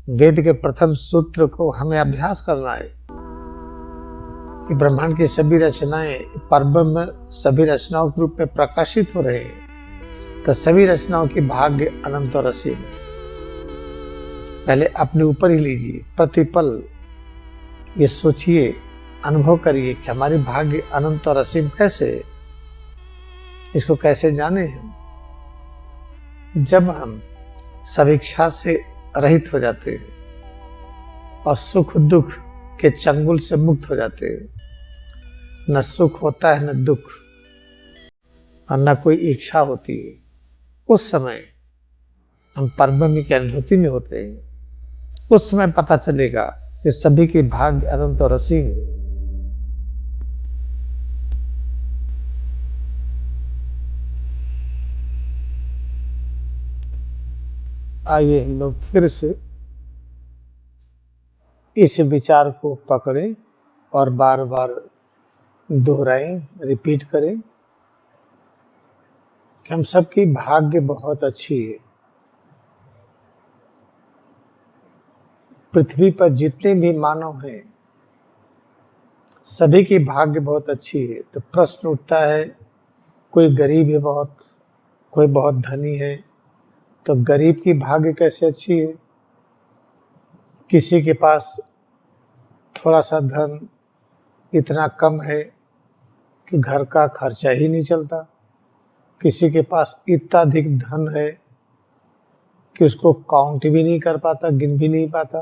वेद के प्रथम सूत्र को हमें अभ्यास करना है कि ब्रह्मांड की सभी रचनाएं परब्रह्म में सभी रचनाओं के रूप में प्रकाशित हो रहे हैं, तो सभी रचनाओं की भाग्य अनंत और असीम है। पहले अपने ऊपर ही लीजिए, प्रतिपल ये सोचिए, अनुभव करिए कि हमारी भाग्य अनंत और असीम कैसे है। इसको कैसे जाने हम? जब हम सब इच्छा से रहित हो जाते हैं और सुख दुख के चंगुल से मुक्त हो जाते हैं, न सुख होता है न दुख और न कोई इच्छा होती है, उस समय हम परब्रह्म की अनुभूति में होते हैं। उस समय पता चलेगा कि सभी की भाग्य अनंत और असीम है। आइए हम लोग फिर से इस विचार को पकड़ें और बार बार दोहराएं, रिपीट करें कि हम सबकी भाग्य बहुत अच्छी है। पृथ्वी पर जितने भी मानव हैं, सभी की भाग्य बहुत अच्छी है। तो प्रश्न उठता है, कोई गरीब है बहुत, कोई बहुत धनी है, तो गरीब की भाग्य कैसे अच्छी है? किसी के पास थोड़ा सा धन इतना कम है कि घर का खर्चा ही नहीं चलता, किसी के पास इतना अधिक धन है कि उसको काउंट भी नहीं कर पाता, गिन भी नहीं पाता।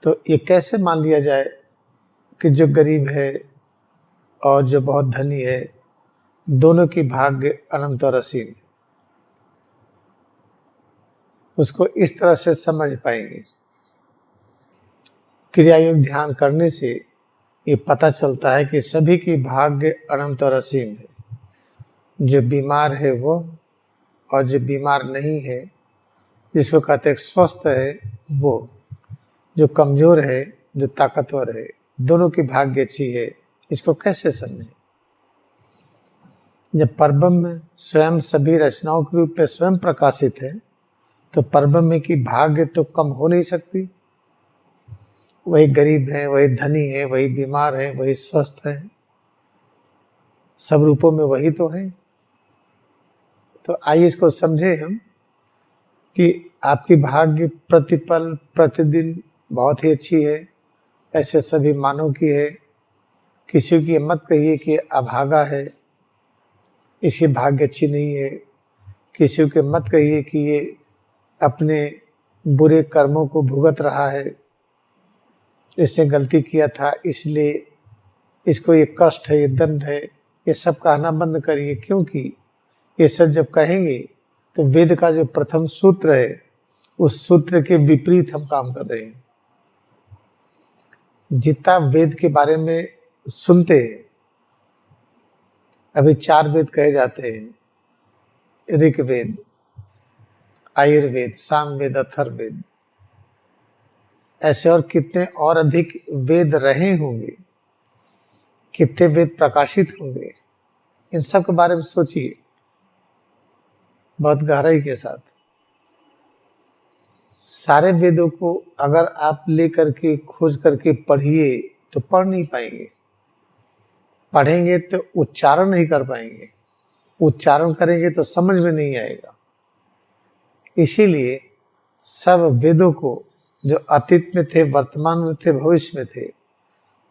तो ये कैसे मान लिया जाए कि जो गरीब है और जो बहुत धनी है, दोनों की भाग्य अनंत और असीम? उसको इस तरह से समझ पाएंगे। क्रिया योग ध्यान करने से ये पता चलता है कि सभी की भाग्य अनंत और असीम है। जो बीमार है वो और जो बीमार नहीं है, जिसको कहते हैं स्वस्थ है वो, जो कमजोर है, जो ताकतवर है, दोनों की भाग्य अच्छी है। इसको कैसे समझें? जब परब्रह्म स्वयं सभी रचनाओं के रूप में स्वयं प्रकाशित है, तो परब्रह्म की भाग्य तो कम हो नहीं सकती। वही गरीब है, वही धनी है, वही बीमार है, वही स्वस्थ है, सब रूपों में वही तो है। तो आइए इसको समझे हम कि आपकी भाग्य प्रतिपल प्रतिदिन बहुत ही अच्छी है। ऐसे सभी मानव की है। किसी की मत कहिए कि अभागा है, इसकी भाग्य अच्छी नहीं है। किसी के मत कहिए कि ये अपने बुरे कर्मों को भुगत रहा है, इसने गलती किया था इसलिए इसको ये कष्ट है, ये दंड है। ये सब कहना बंद करिए, क्योंकि ये सब जब कहेंगे तो वेद का जो प्रथम सूत्र है, उस सूत्र के विपरीत हम काम कर रहे हैं। जितना वेद के बारे में सुनते हैं, अभी 4 वेद कहे जाते हैं, ऋग्वेद, आयुर्वेद, सामवेद, अथर्ववेद, ऐसे और कितने और अधिक वेद रहे होंगे, कितने वेद प्रकाशित होंगे। इन सब के बारे में सोचिए बहुत गहराई के साथ। सारे वेदों को अगर आप लेकर के खोज करके पढ़िए तो पढ़ नहीं पाएंगे। पढ़ेंगे तो उच्चारण नहीं कर पाएंगे, उच्चारण करेंगे तो समझ में नहीं आएगा। इसीलिए सब वेदों को, जो अतीत में थे, वर्तमान में थे, भविष्य में थे,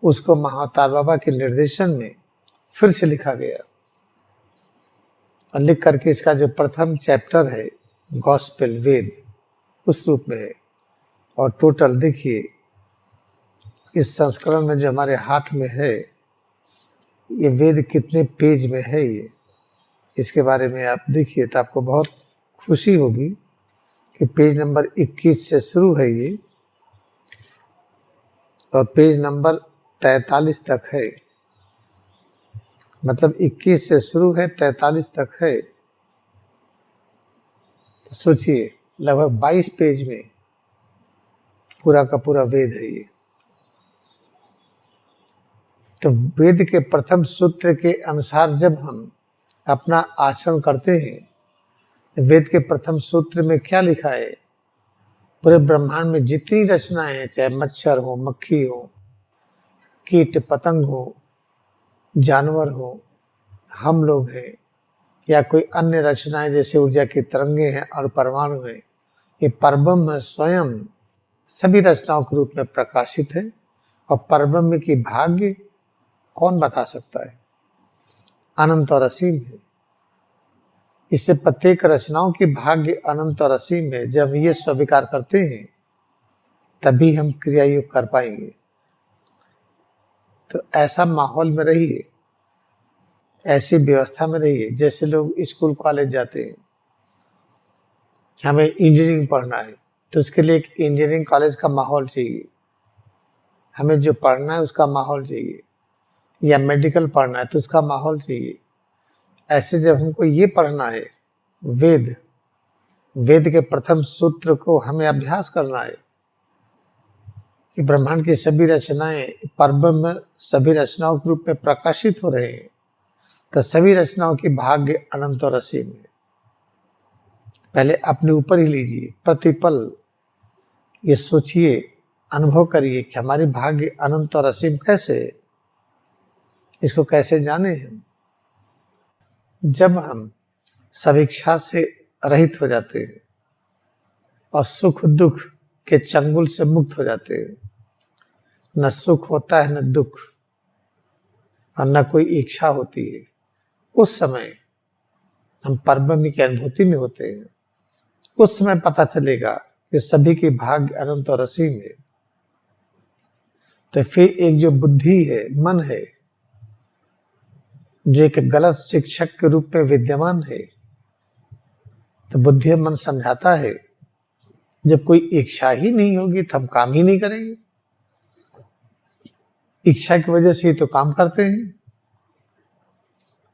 उसको महाअवतार बाबा के निर्देशन में फिर से लिखा गया। और लिख करके इसका जो प्रथम चैप्टर है, गॉस्पेल वेद, उस रूप में है। और टोटल देखिए इस संस्करण में जो हमारे हाथ में है, ये वेद कितने पेज में है, ये इसके बारे में आप देखिए तो आपको बहुत खुशी होगी कि पेज नंबर 21 से शुरू है ये, और पेज नंबर 43 तक है। मतलब 21 से शुरू है, 43 तक है। तो सोचिए लगभग 22 पेज में पूरा का पूरा वेद है ये। तो वेद के प्रथम सूत्र के अनुसार जब हम अपना आचरण करते हैं, वेद के प्रथम सूत्र में क्या लिखा है पूरे ब्रह्मांड में जितनी रचनाएं हैं, चाहे मच्छर हो, मक्खी हो, कीट पतंग हो, जानवर हो, हम लोग हैं, या कोई अन्य रचनाएं जैसे ऊर्जा की तरंगे हैं और परमाणु हैं, ये परब्रह्म स्वयं सभी रचनाओं के रूप में प्रकाशित है। और परब्रह्म की भाग्य कौन बता सकता है? अनंत और असीम है। इससे प्रत्येक रचनाओं की भाग्य अनंत और असीम है। जब ये स्वीकार करते हैं तभी हम क्रिया योग कर पाएंगे। तो ऐसा माहौल में रहिए, ऐसी व्यवस्था में रहिए। जैसे लोग स्कूल कॉलेज जाते हैं, हमें इंजीनियरिंग पढ़ना है तो उसके लिए एक इंजीनियरिंग कॉलेज का माहौल चाहिए, हमें जो पढ़ना है उसका माहौल चाहिए, या मेडिकल पढ़ना है तो उसका माहौल चाहिए। ऐसे जब हमको ये पढ़ना है, वेद वेद के प्रथम सूत्र को हमें अभ्यास करना है कि ब्रह्मांड की सभी रचनाएं परब्रह्म सभी रचनाओं के रूप में प्रकाशित हो रहे हैं, तो सभी रचनाओं की भाग्य अनंत और असीम है। पहले अपने ऊपर ही लीजिए, प्रतिपल ये सोचिए, अनुभव करिए कि हमारी भाग्य अनंत और असीम कैसे है, इसको कैसे जाने हम। जब हम सब इच्छा से रहित हो जाते हैं और सुख दुख के चंगुल से मुक्त हो जाते हैं, न सुख होता है न दुख, और न कोई इच्छा होती है, उस समय हम परब्रह्म की अनुभूति में होते हैं। उस समय पता चलेगा कि सभी की भाग्य अनंत और असीम है। तो फिर एक जो बुद्धि है, मन है, जो एक गलत शिक्षक के रूप में विद्यमान है, तो बुद्धि मन समझाता है जब कोई इच्छा ही नहीं होगी तो हम काम ही नहीं करेंगे। इच्छा की वजह से ही तो काम करते हैं।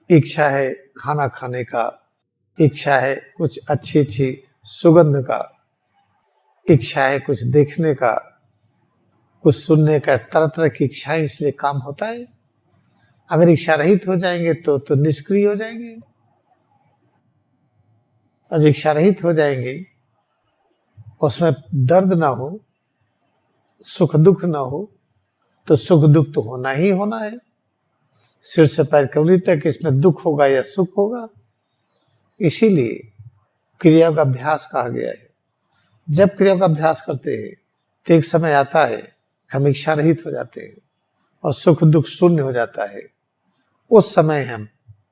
इच्छा है खाना खाने का, इच्छा है कुछ अच्छी अच्छी सुगंध का, इच्छा है कुछ देखने का, कुछ सुनने का, तरह तरह की इच्छाएं, इसलिए काम होता है। अगर इच्छा रहित हो जाएंगे तो निष्क्रिय हो जाएंगे। और इच्छा रहित हो जाएंगे, उसमें दर्द ना हो, सुख दुख ना हो, तो सुख दुख तो होना ही होना है। सिर से पैर कमरी तक इसमें दुख होगा या सुख होगा। इसीलिए क्रिया का अभ्यास कहा गया है। जब क्रिया का अभ्यास करते हैं तो एक समय आता है हम इच्छा रहित हो जाते हैं और सुख दुख शून्य हो जाता है। उस समय हम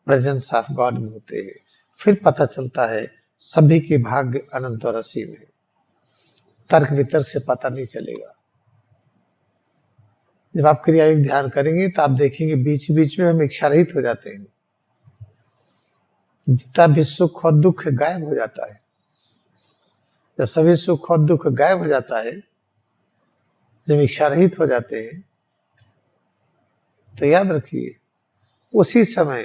प्रेजेंस ऑफ गॉड में होते हैं। फिर पता चलता है सभी की भाग्य अनंत और असीम है। तर्क वितर्क से पता नहीं चलेगा। जब आप क्रिया योग ध्यान करेंगे तो आप देखेंगे बीच बीच में हम इच्छा रहित हो जाते हैं। जितना भी सुख और दुख गायब हो जाता है। जब सभी सुख और दुख गायब हो जाता है, जब इच्छा रहित हो जाते हैं, तो याद रखिए उसी समय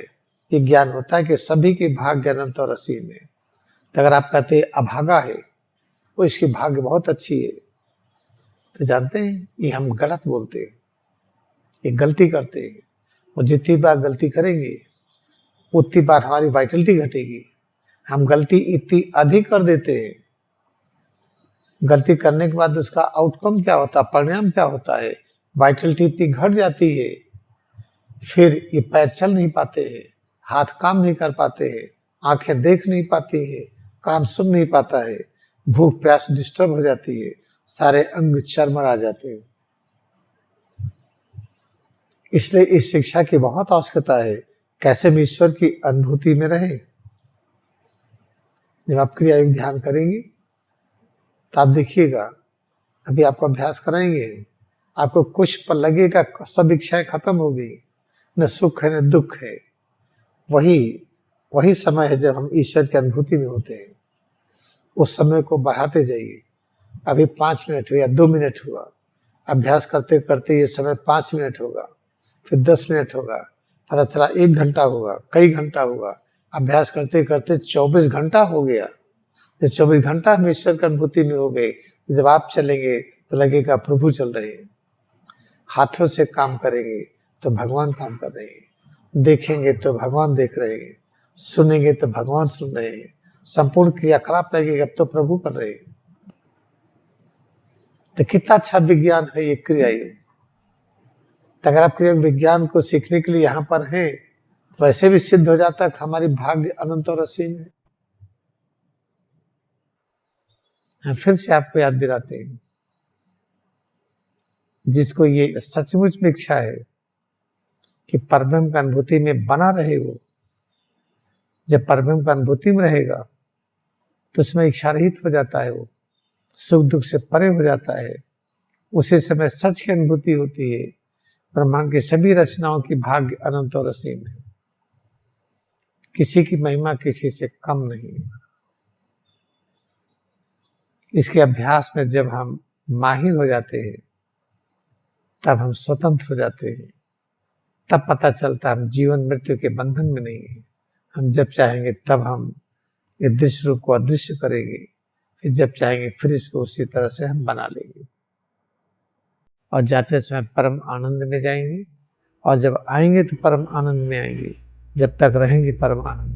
ये ज्ञान होता है कि सभी की भाग्य अनंत और असीम है। तो अगर आप कहते हैं अभागा है, वो इसकी भाग्य बहुत अच्छी है, तो जानते हैं ये हम गलत बोलते हैं, ये गलती करते हैं। और जितनी बार गलती करेंगे उतनी बार हमारी वाइटलिटी घटेगी। हम गलती इतनी अधिक कर देते हैं, गलती करने के बाद उसका आउटकम क्या होता है, परिणाम क्या होता है, वाइटलिटी इतनी घट जाती है, फिर ये पैर चल नहीं पाते हैं, हाथ काम नहीं कर पाते हैं, आंखें देख नहीं पाती हैं, कान सुन नहीं पाता है, भूख प्यास डिस्टर्ब हो जाती है, सारे अंग चरमरा जाते हैं। इसलिए इस शिक्षा की बहुत आवश्यकता है। कैसे हम ईश्वर की अनुभूति में रहें। जब आप क्रिया योग ध्यान करेंगे तो आप देखिएगा, अभी आपको अभ्यास कराएंगे, आपको कुछ पल लगेगा सब इच्छाएं खत्म हो गई, न सुख है न दुख है। वही समय है जब हम ईश्वर की अनुभूति में होते हैं। उस समय को बढ़ाते जाइए। अभी 5 मिनट हुआ, 2 मिनट हुआ, अभ्यास करते करते ये समय 5 मिनट होगा, फिर 10 मिनट होगा, पता चला 1 घंटा होगा, कई घंटा होगा। अभ्यास करते करते 24 घंटा हो गया। जब 24 घंटा हम ईश्वर की अनुभूति में हो गए, जब आप चलेंगे तो लगेगा प्रभु चल रहे हैं। हाथों से काम करेंगे तो भगवान काम कर रहे हैं, देखेंगे तो भगवान देख रहे हैं, सुनेंगे तो भगवान सुन रहे हैं, संपूर्ण क्रियाकलाप लगेगा अब तो प्रभु कर रहे हैं। तो कितना अच्छा विज्ञान है ये क्रिया योग। तो अगर आप क्रिया विज्ञान को सीखने के लिए यहाँ पर हैं तो वैसे भी सिद्ध हो जाता है कि हमारी भाग्य अनंत और असीम है। हम फिर से आपको याद दिलाते हैं, जिसको ये सचमुच में इच्छा है कि परब्रह्म की अनुभूति में बना रहे, वो जब परब्रह्म की अनुभूति में रहेगा तो उसमें इच्छा रहित हो जाता है, वो सुख दुख से परे हो जाता है। उसी समय सच की अनुभूति होती है, ब्रह्मांड की सभी रचनाओं की भाग्य अनंत और असीम है, किसी की महिमा किसी से कम नहीं है। इसके अभ्यास में जब हम माहिर हो जाते हैं तब हम स्वतंत्र हो जाते हैं, तब पता चलता है हम जीवन मृत्यु के बंधन में नहीं है। हम जब चाहेंगे तब हम ये दृश्य रूप को अदृश्य करेंगे, फिर जब चाहेंगे फिर इसको उसी तरह से हम बना लेंगे और जाते समय परम आनंद में जाएंगे, और जब आएंगे तो परम आनंद में आएंगे, जब तक रहेंगे परम आनंद।